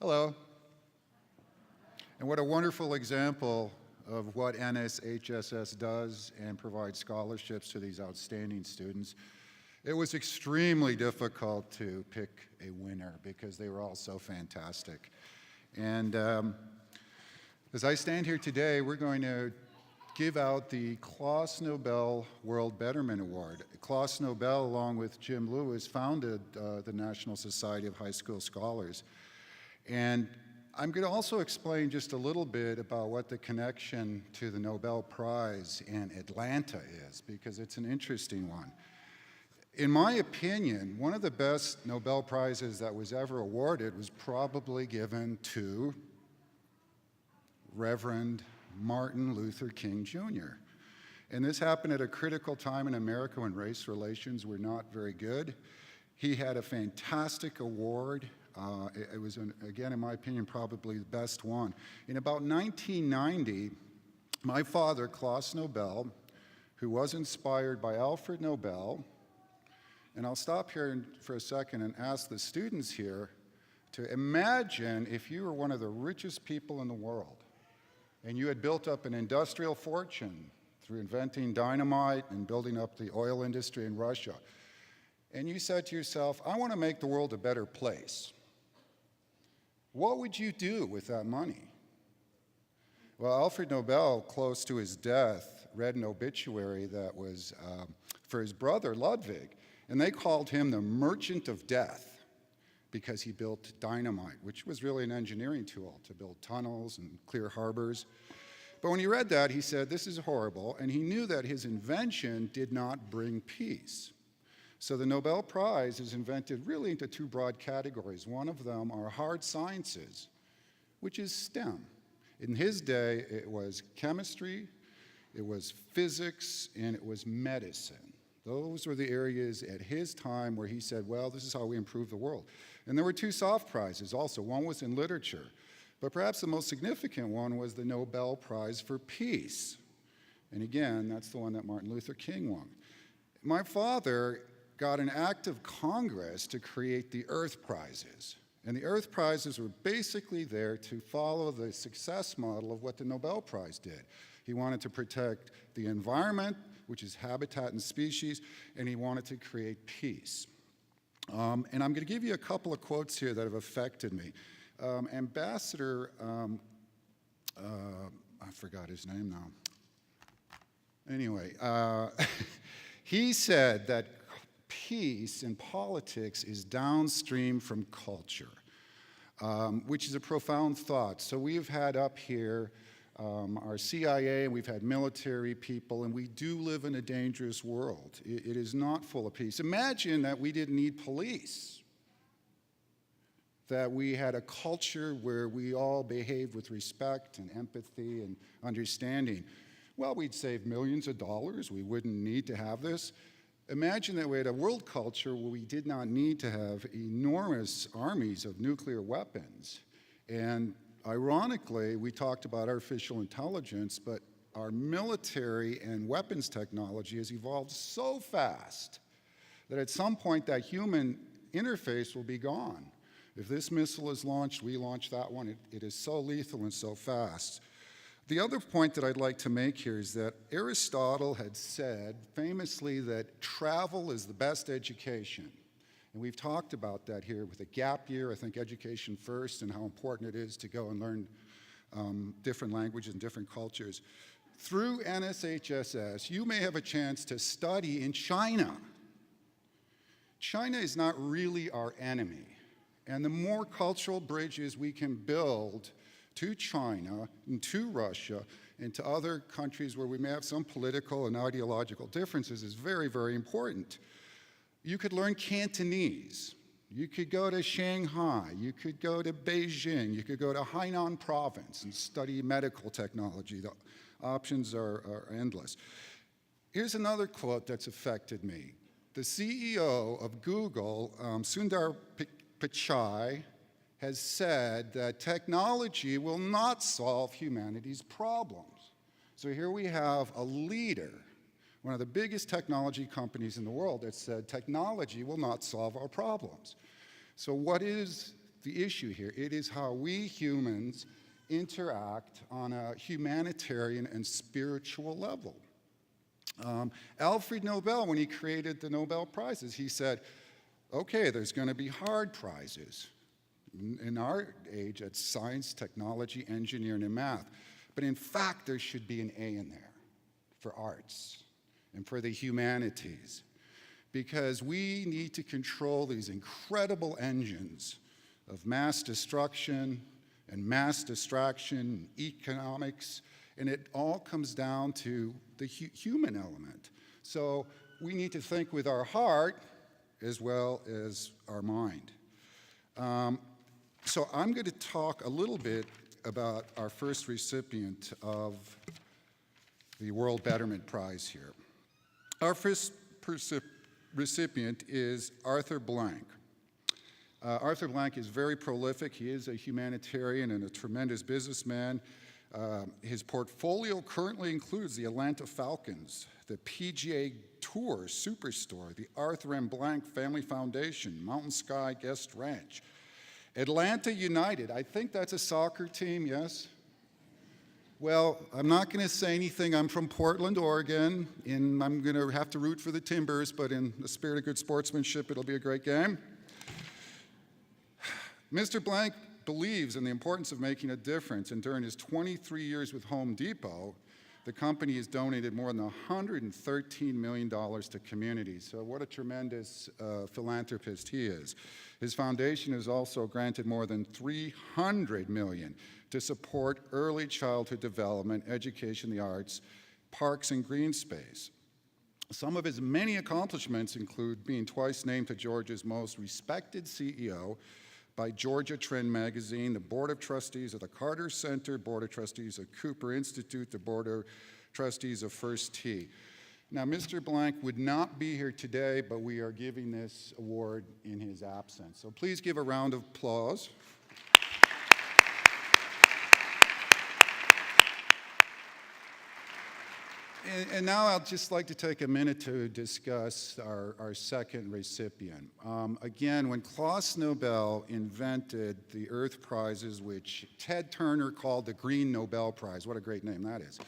Hello. And what a wonderful example of what NSHSS does and provides scholarships to these outstanding students. It was extremely difficult to pick a winner because they were all so fantastic. And as I stand here today, we're going to give out the Nobel World Betterment Award. Nobel, along with Jim Lewis, founded the National Society of High School Scholars. And I'm going to also explain just a little bit about what the connection to the Nobel Prize in Atlanta is, because it's an interesting one. In my opinion, one of the best Nobel Prizes that was ever awarded was probably given to Reverend Martin Luther King Jr. And this happened at a critical time in America when race relations were not very good. He had a fantastic award. It was, again, in my opinion, probably the best one. In about 1990, my father, Klaus Nobel, who was inspired by Alfred Nobel, and I'll stop here for a second and ask the students here to imagine if you were one of the richest people in the world and you had built up an industrial fortune through inventing dynamite and building up the oil industry in Russia, and you said to yourself, I want to make the world a better place. What would you do with that money? Well, Alfred Nobel, close to his death, read an obituary that was for his brother, Ludwig, and they called him the merchant of death because he built dynamite, which was really an engineering tool to build tunnels and clear harbors. But when he read that, he said, this is horrible, and he knew that his invention did not bring peace. So the Nobel Prize is invented really into two broad categories. One of them are hard sciences, which is STEM. In his day, it was chemistry, it was physics, and it was medicine. Those were the areas at his time where he said, well, this is how we improve the world. And there were two soft prizes also. One was in literature, but perhaps the most significant one was the Nobel Prize for Peace. And again, that's the one that Martin Luther King won. My father got an act of Congress to create the Earth Prizes. And the Earth Prizes were basically there to follow the success model of what the Nobel Prize did. He wanted to protect the environment, which is habitat and species, and he wanted to create peace. And I'm going to give you a couple of quotes here that have affected me. Ambassador, I forgot his name now. Anyway, he said that peace in politics is downstream from culture, which is a profound thought. So we've had up here our CIA, and we've had military people, and we do live in a dangerous world. It is not full of peace. Imagine that we didn't need police, that we had a culture where we all behaved with respect and empathy and understanding. Well, we'd save millions of dollars. We wouldn't need to have this. Imagine that we had a world culture where we did not need to have enormous armies of nuclear weapons. And ironically, we talked about artificial intelligence, but our military and weapons technology has evolved so fast that at some point that human interface will be gone. If this missile is launched, we launch that one. It is so lethal and so fast. The other point that I'd like to make here is that Aristotle had said famously that travel is the best education. And we've talked about that here with a gap year, I think education first, and how important it is to go and learn different languages and different cultures. Through NSHSS, you may have a chance to study in China. China is not really our enemy. And the more cultural bridges we can build to China and to Russia and to other countries where we may have some political and ideological differences is very, very important. You could learn Cantonese. You could go to Shanghai. You could go to Beijing. You could go to Hainan province and study medical technology. The options are endless. Here's another quote that's affected me. The CEO of Google, Sundar Pichai, has said that technology will not solve humanity's problems. So here we have a leader, one of the biggest technology companies in the world, that said technology will not solve our problems. So what is the issue here. It is how we humans interact on a humanitarian and spiritual level. Alfred Nobel, when he created the Nobel Prizes, he said, okay, there's going to be hard prizes. In our age, it's science, technology, engineering, and math. But in fact, there should be an A in there for arts and for the humanities, because we need to control these incredible engines of mass destruction and mass distraction, economics, and it all comes down to the human element. So we need to think with our heart as well as our mind. So I'm going to talk a little bit about our first recipient of the World Betterment Prize here. Our first recipient is Arthur Blank. Arthur Blank is very prolific. He is a humanitarian and a tremendous businessman. His portfolio currently includes the Atlanta Falcons, the PGA Tour Superstore, the Arthur M. Blank Family Foundation, Mountain Sky Guest Ranch, Atlanta United. I think that's a soccer team, yes? Well, I'm not going to say anything. I'm from Portland, Oregon, and I'm going to have to root for the Timbers, but in the spirit of good sportsmanship, it'll be a great game. Mr. Blank believes in the importance of making a difference, and during his 23 years with Home Depot, the company has donated more than $113 million to communities. So what a tremendous philanthropist he is. His foundation has also granted more than $300 million to support early childhood development, education, the arts, parks, and green space. Some of his many accomplishments include being twice named to Georgia's most respected CEO by Georgia Trend Magazine, the Board of Trustees of the Carter Center, Board of Trustees of Cooper Institute, the Board of Trustees of First Tee. Now, Mr. Blank would not be here today, but we are giving this award in his absence. So please give a round of applause. And now I'd just like to take a minute to discuss our second recipient. Again, when Klaus Nobel invented the Earth Prizes, which Ted Turner called the Green Nobel Prize, what a great name that is,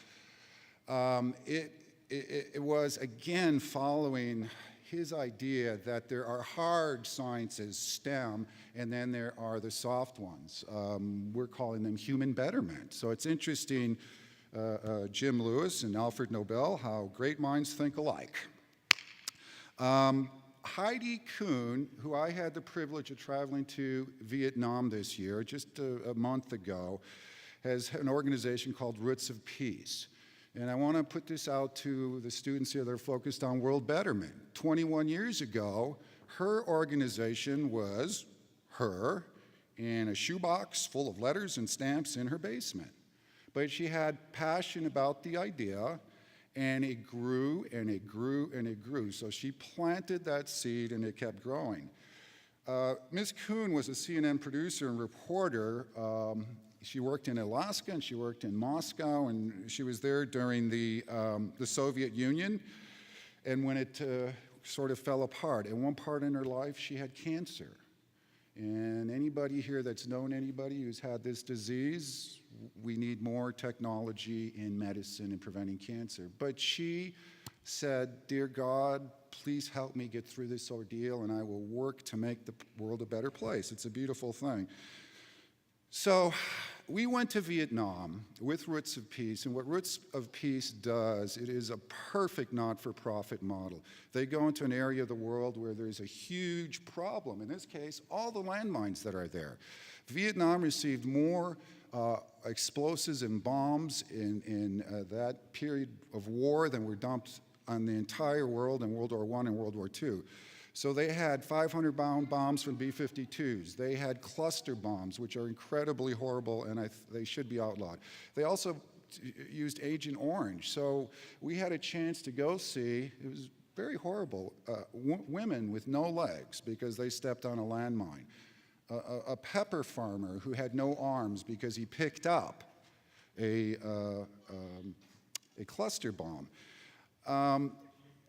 it was, again, following his idea that there are hard sciences, STEM, and then there are the soft ones. We're calling them human betterment. So it's interesting, Jim Lewis and Alfred Nobel, how great minds think alike. Heidi Kuhn, who I had the privilege of traveling to Vietnam this year, just a month ago, has an organization called Roots of Peace. And I want to put this out to the students here that are focused on world betterment. 21 years ago, her organization was her in a shoebox full of letters and stamps in her basement. But she had passion about the idea, and it grew and it grew and it grew. So she planted that seed and it kept growing. Ms. Kuhn was a CNN producer and reporter. She worked in Alaska and she worked in Moscow, and she was there during the Soviet Union. And when it sort of fell apart, at one part in her life, she had cancer. And anybody here that's known anybody who's had this disease, we need more technology in medicine and preventing cancer. But she said, "Dear God, please help me get through this ordeal, and I will work to make the world a better place." It's a beautiful thing. So we went to Vietnam with Roots of Peace, and what Roots of Peace does, it is a perfect not-for-profit model. They go into an area of the world where there's a huge problem, in this case, all the landmines that are there. Vietnam received more explosives and bombs in that period of war than were dumped on the entire world in World War I and World War II. So they had 500-pound bombs from B-52s. They had cluster bombs, which are incredibly horrible, and they should be outlawed. They also used Agent Orange. So we had a chance to go see, it was very horrible, women with no legs because they stepped on a landmine. A pepper farmer who had no arms because he picked up a cluster bomb.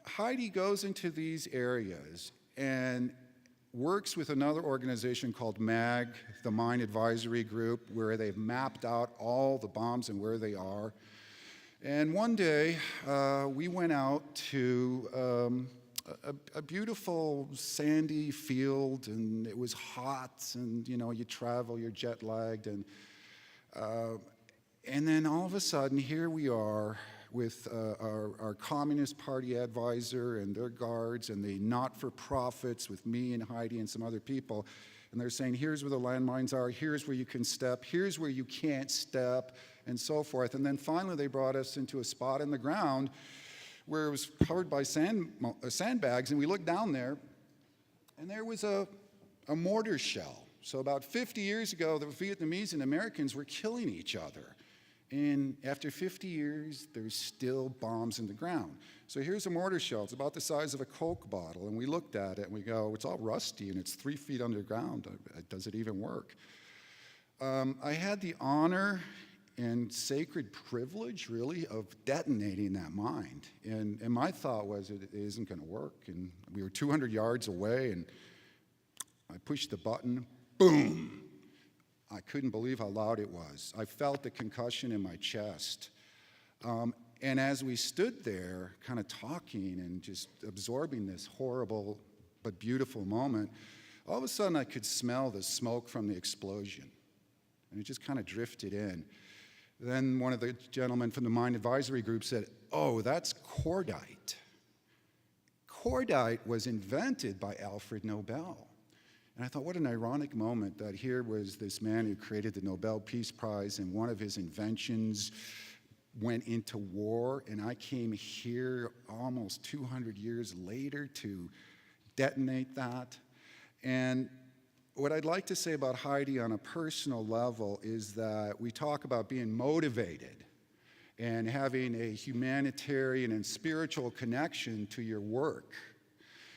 Heidi goes into these areas, and works with another organization called MAG, the Mine Advisory Group, where they've mapped out all the bombs and where they are. And one day, we went out to a beautiful sandy field, and it was hot, and you know, you travel, you're jet lagged, and then all of a sudden, here we are with our Communist Party advisor and their guards and the not-for-profits with me and Heidi and some other people. And they're saying, here's where the landmines are, here's where you can step, here's where you can't step, and so forth. And then finally they brought us into a spot in the ground where it was covered by sandbags, and we looked down there, and there was a mortar shell. So about 50 years ago, the Vietnamese and Americans were killing each other. And after 50 years, there's still bombs in the ground. So here's a mortar shell. It's about the size of a Coke bottle. And we looked at it and we go, it's all rusty and it's 3 feet underground. Does it even work? I had the honor and sacred privilege, really, of detonating that mine. And my thought was, it isn't going to work. And we were 200 yards away, and I pushed the button, boom. I couldn't believe how loud it was. I felt the concussion in my chest. And as we stood there, kind of talking and just absorbing this horrible but beautiful moment, all of a sudden I could smell the smoke from the explosion. And it just kind of drifted in. Then one of the gentlemen from the Mine Advisory Group said, oh, that's cordite. Cordite was invented by Alfred Nobel. And I thought, what an ironic moment that here was this man who created the Nobel Peace Prize, and one of his inventions went into war, and I came here almost 200 years later to detonate that. And what I'd like to say about Heidi on a personal level is that we talk about being motivated and having a humanitarian and spiritual connection to your work.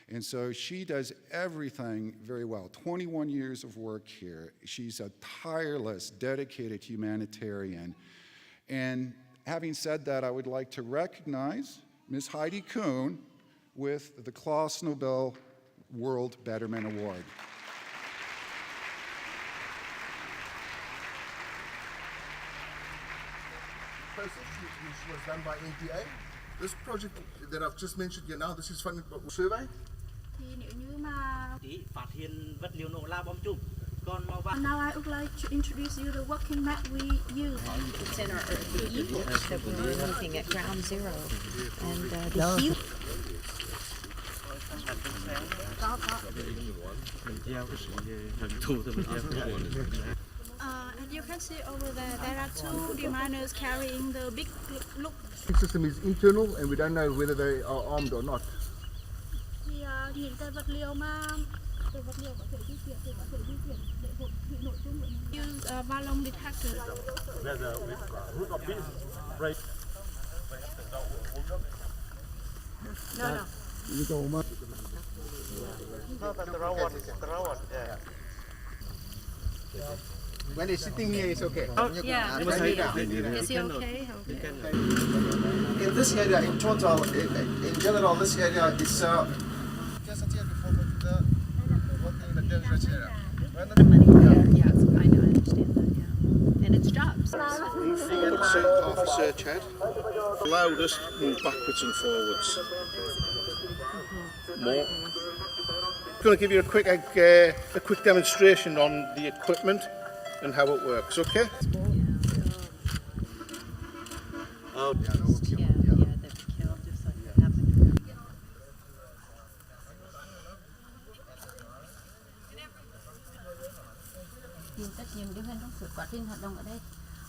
And so she does everything very well. 21 years of work here. She's a tireless, dedicated humanitarian. And having said that, I would like to recognize Ms. Heidi Kuhn with the Klaus Nobel World Betterment Award. Process which was done by NTA. This project that I've just mentioned here now, this is funded by survey. Phát hiện vật liệu nổ là bom chùm. Now I would like to introduce you the working map we use. It's in our e-books that we're looking at ground zero and the heat. As you can see over there are two deminers carrying the big look. The system is internal and we don't know whether they are armed or not. Thì những cái vật liệu mà có thể di chuyển để bị nổ tung. Use ballon detector. There's a root of this right. No. No, that's the wrong one. The wrong one. Yeah. When they're sitting here, it's okay. Yeah. Is he okay? Okay. In this area, in total, in general, this area is. Yes, I understand that, yeah. And it's jobs. Half a search head. Allowed us to move backwards and forwards. More. I'm going to give you a quick demonstration on the equipment and how it works, okay? Yeah, they've killed just like that happened.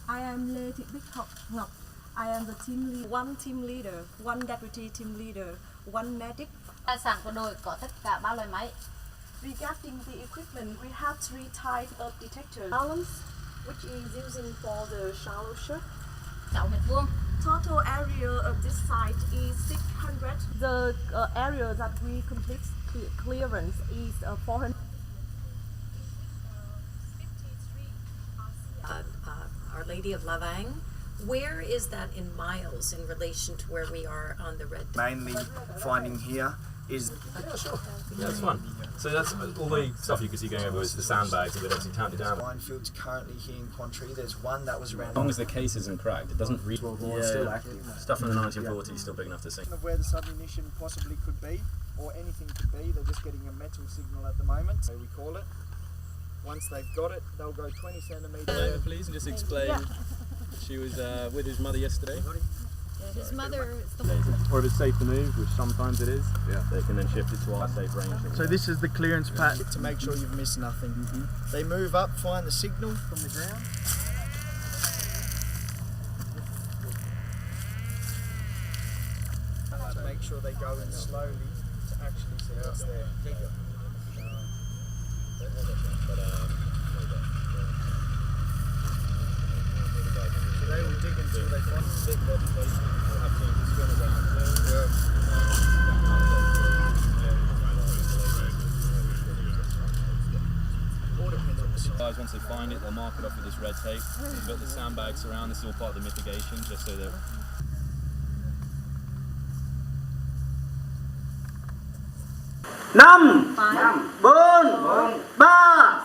I am Lê Thị Bích Ngọc. I am the team leader. One team leader, one deputy team leader, one medic. Tài sản của đội có tất cả 3 loại máy. Regarding the equipment, we have 3 types of detectors. Balance, which is using for the shallow shot. 6 mét vuông. Total area of this site is 600. The area that we complete clearance is 400. Our Lady of Lavang. Where is that in miles in relation to where we are on the red? Mainly finding here is Yeah, sure. yeah, it's fun. So that's all the stuff you could see going over is the sandbags that obviously tamped it down. Minefields currently here in Contry. There's one that was around. As long as the case isn't cracked, it doesn't read. Still active. Stuff from the 1940s is still big enough to sink. Of where the submunition possibly could be, or anything could be. They're just getting a metal signal at the moment, so we call it. Once they've got it, they'll go 20 centimetres. Please, and just explain. She was with his mother yesterday. His mother is the Or if it's safe to move, which sometimes it is, they can then shift it to our safe range. So this is the clearance patch to make sure you've missed nothing. They move up, find the signal from the ground. To make sure they go in slowly to actually see what's there. So they will dig until they find the bit that they have to swim around. Guys, once they find it, they'll mark it off with this red tape. We've got the sandbags around. This is all part of the mitigation, just so that. Năm, bốn, ba,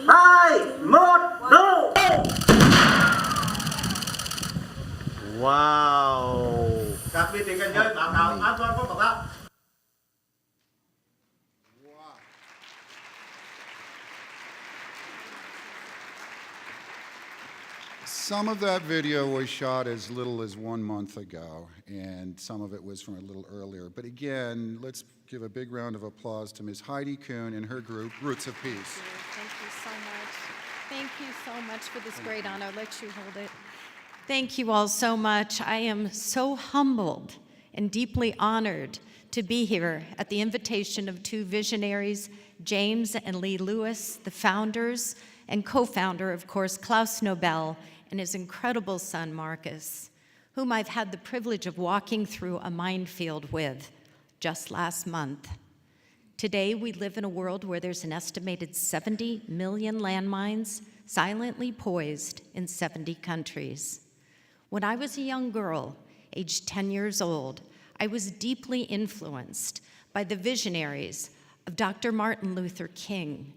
hai, một, go! Wow! Các vị tiền cảnh giới báo cáo an toàn không bảo đảm. Some of that video was shot as little as 1 month ago, and some of it was from a little earlier. But again, let's give a big round of applause to Ms. Heidi Kuhn and her group, Roots of Peace. Thank you so much. Thank you so much for this great honor. I'll let you hold it. Thank you all so much. I am so humbled and deeply honored to be here at the invitation of two visionaries, James and Lee Lewis, the founders and co-founder, of course, Klaus Nobel, and his incredible son, Marcus, whom I've had the privilege of walking through a minefield with just last month. Today, we live in a world where there's an estimated 70 million landmines silently poised in 70 countries. When I was a young girl, aged 10 years old, I was deeply influenced by the visionaries of Dr. Martin Luther King,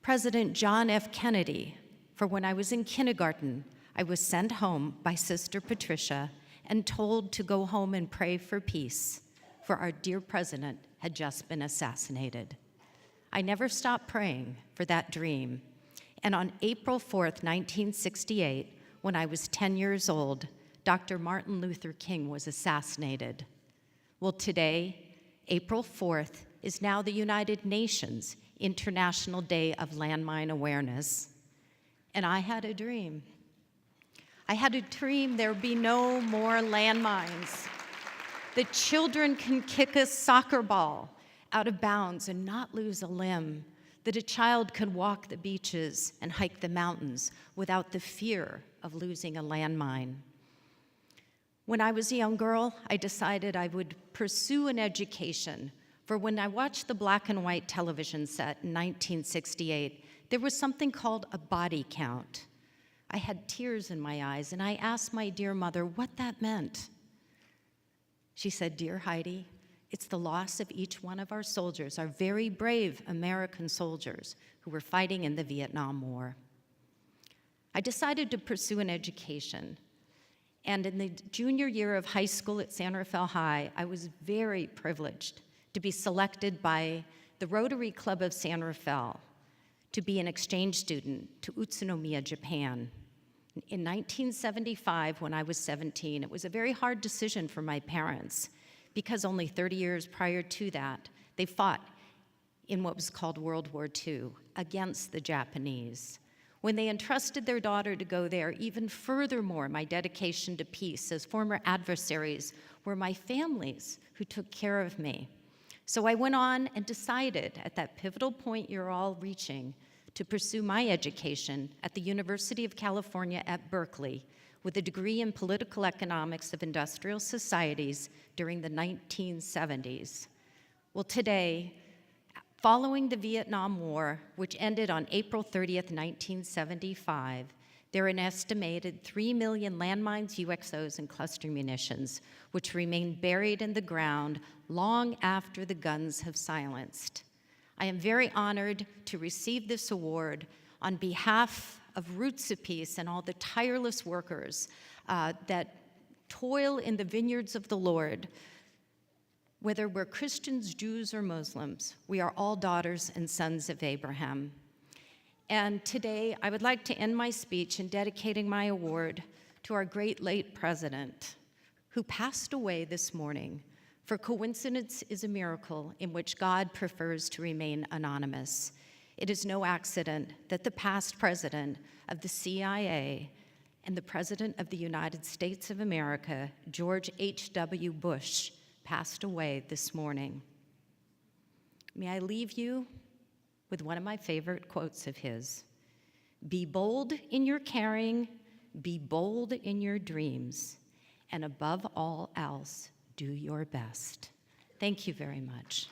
President John F. Kennedy. For when I was in kindergarten, I was sent home by Sister Patricia and told to go home and pray for peace, for our dear president had just been assassinated. I never stopped praying for that dream. And on April 4th, 1968, when I was 10 years old, Dr. Martin Luther King was assassinated. Well, today, April 4th, is now the United Nations International Day of Landmine Awareness. And I had a dream. I had a dream there would be no more landmines. That children can kick a soccer ball out of bounds and not lose a limb. That a child could walk the beaches and hike the mountains without the fear of losing a landmine. When I was a young girl, I decided I would pursue an education. For when I watched the black and white television set in 1968, there was something called a body count. I had tears in my eyes, and I asked my dear mother what that meant. She said, "Dear Heidi, it's the loss of each one of our soldiers, our very brave American soldiers who were fighting in the Vietnam War." I decided to pursue an education. And in the junior year of high school at San Rafael High, I was very privileged to be selected by the Rotary Club of San Rafael to be an exchange student to Utsunomiya, Japan. In 1975, when I was 17, it was a very hard decision for my parents because only 30 years prior to that, they fought in what was called World War II against the Japanese. When they entrusted their daughter to go there, even furthermore, my dedication to peace as former adversaries were my families who took care of me. So I went on and decided at that pivotal point you're all reaching to pursue my education at the University of California at Berkeley with a degree in political economics of industrial societies during the 1970s. Well, today, following the Vietnam War, which ended on April 30th, 1975, There are an estimated 3 million landmines, UXOs, and cluster munitions, which remain buried in the ground long after the guns have silenced. I am very honored to receive this award on behalf of Roots of Peace and all the tireless workers that toil in the vineyards of the Lord. Whether we're Christians, Jews, or Muslims, we are all daughters and sons of Abraham. And today, I would like to end my speech in dedicating my award to our great late president, who passed away this morning. For coincidence is a miracle in which God prefers to remain anonymous. It is no accident that the past president of the CIA and the president of the United States of America, George H.W. Bush, passed away this morning. May I leave you with one of my favorite quotes of his. Be bold in your caring, be bold in your dreams, and above all else, do your best. Thank you very much.